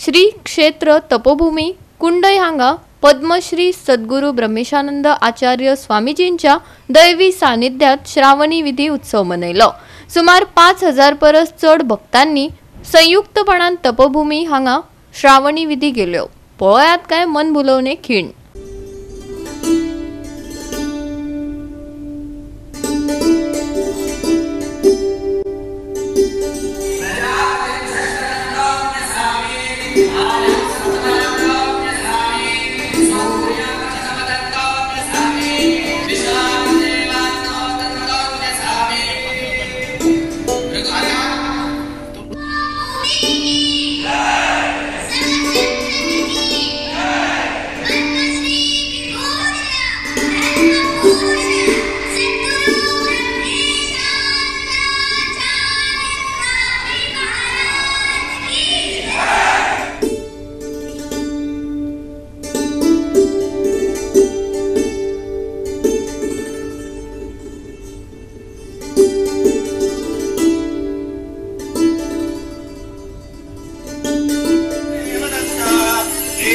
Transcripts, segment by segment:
श्री क्षेत्र तपोभूमी कुंडई हांगा पद्मश्री सद्गुरू ब्रह्मेशानंद आचार्य स्वामीजींच्या दैवी सानिध्यात श्रावणी विधी उत्सव मनयलो। सुमार 5000 परस चड भक्तांनी संयुक्तपणान तपोभूमी हांगा श्रावणी विधी केल्यो। पळयात काय मन भुलवणे खीण।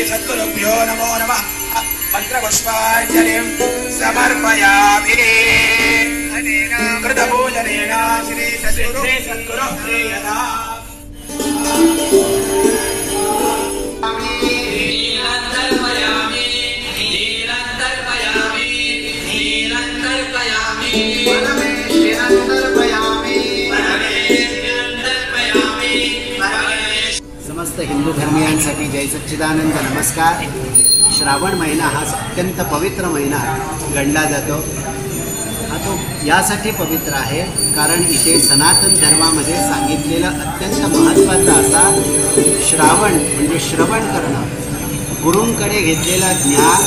सद्गुरुभ्यो नमो नमः। मंत्रपुष्पाञ्जलिं समर्पयामि। कृतपूजनेन श्री सद्गुरुः प्रीयताम्। समस्त हिंदू धर्मियांसाठी जय सच्चिदानंद नमस्कार। श्रावण महिना हा अत्यंत पवित्र महिना गणला जातो। हा तो यासाठी पवित्र आहे कारण इथे सनातन धर्मामध्ये सांगितलेलं अत्यंत महत्त्वाचं असा श्रावण म्हणजे श्रवण करणं, गुरूंकडे घेतलेलं ज्ञान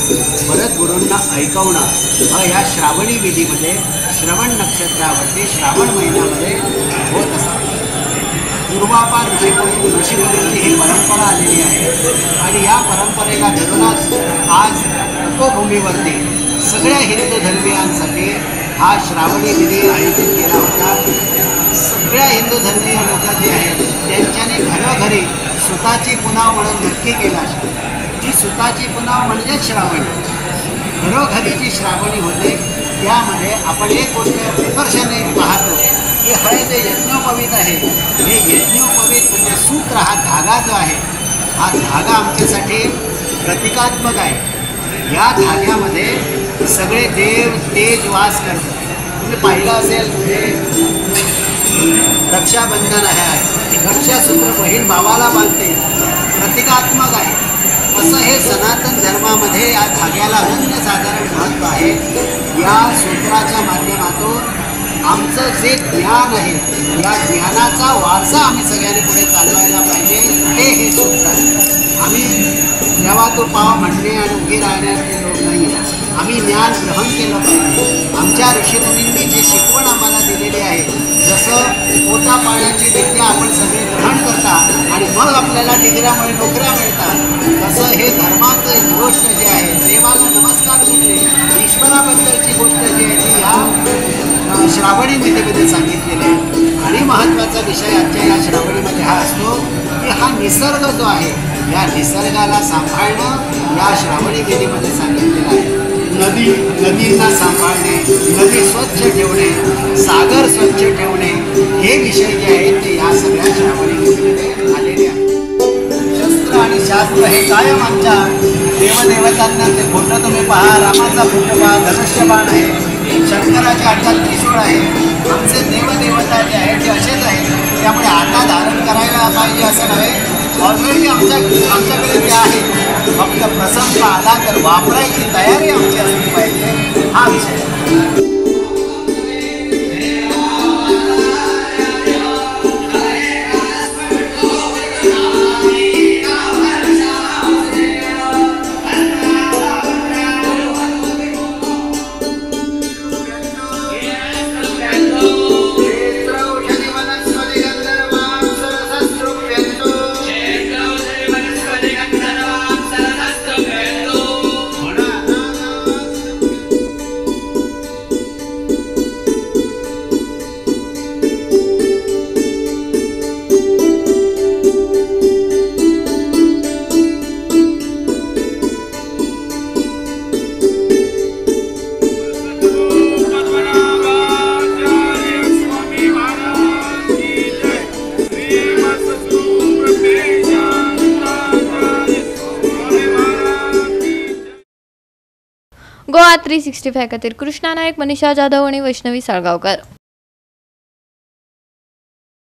परत गुरूंना ऐकवणं हा ह्या श्रावणी विधीमध्ये श्रवण नक्षत्रावरती श्रावण महिन्यामध्ये होत असतो। पूर्वापार ऋषीमुनींची ही परंपरा आलेली आहे आणि या परंपरेला धरूनच आज तपोभूमीवरती सगळ्या हिंदू धर्मीयांसाठी हा श्रावणी विधी आयोजित केला होता। सगळ्या हिंदू धर्मीय लोक जे आहेत त्यांच्याने घरोघरी सुताची पुनाव म्हणून नक्की केला। जी सुताची पुनाव म्हणजे श्रावणी, घरोघरी जी श्रावणी होते त्यामध्ये आपण एक गोष्ट प्रकर्षाने पाहतो की हे जे यज्ञोपवीत आहे, हे यज्ञोपवीत म्हणजे सूत्र हा धागा जो आहे हा धागा आमच्यासाठी प्रतिकात्मक आहे। या धाग्यामध्ये सगळे देव तेज वास करतात। तुम्ही पाहिलं असेल हे रक्षाबंधन आहे, रक्षासूत्र बहीण भावाला बांधते, प्रतिकात्मक आहे। असं हे सनातन धर्मामध्ये या धाग्याला अनन्यसाधारण महत्त्व आहे। या सूत्राच्या माध्यमातून आमचं जे ज्ञान आहे या ज्ञानाचा वारसा आम्ही सगळ्यांनी पुढे चालवायला पाहिजे, हे सूत्र आहे। आम्ही जेव्हा तो पाव म्हणणे आणि उभी राहण्याचे लोक नाही, आम्ही ज्ञान ग्रहण केलं पाहिजे। आमच्या ऋषीमुनींनी जी शिकवण आम्हाला दिलेली आहे, जसं पोटा पाण्याची विद्या आपण सगळे ग्रहण करता आणि मग आपल्याला डिग्र्यामुळे नोकऱ्या मिळतात, तसं हे धर्माचं गोष्ट जी आहे, देवाला नमस्कार करणे, ईश्वराबद्दलची गोष्ट जी आहे ती या श्रावणी विधीमध्ये सांगितलेली आहे। आणि महत्त्वाचा विषय आजच्या या श्रावणीमध्ये हा असतो की हा निसर्ग जो आहे या निसर्गाला सांभाळणं या श्रावणी विधीमध्ये सांगितलेलं आहे। नदींना सांभाळणे, नदी स्वच्छ ठेवणे, सागर स्वच्छ ठेवणे हे विषय जे आहेत ते या सगळ्या श्रावणी विधीमध्ये आलेले आहेत। शस्त्र आणि शास्त्र हे कायम आमच्या देवदेवतांना ते फोटो तुम्ही पहा, रामाचा फोटो पहा, धनुष्यबाण आहे, शंकराचे हातात त्रिशूळ आहे। आमचे देवदेवता जे आहेत ते असेच आहेत, त्यामुळे आता धारण करायला पाहिजे असं नव्हे, ऑलरेडी आमच्याकडे जे आहे, फक्त प्रसंग आला तर वापरायची तयारी आमची असली पाहिजे, हा विषय। गोवा 365 खातीर कृष्णा नायक, मनीषा जाधव आणि वैष्णवी साळगावकर.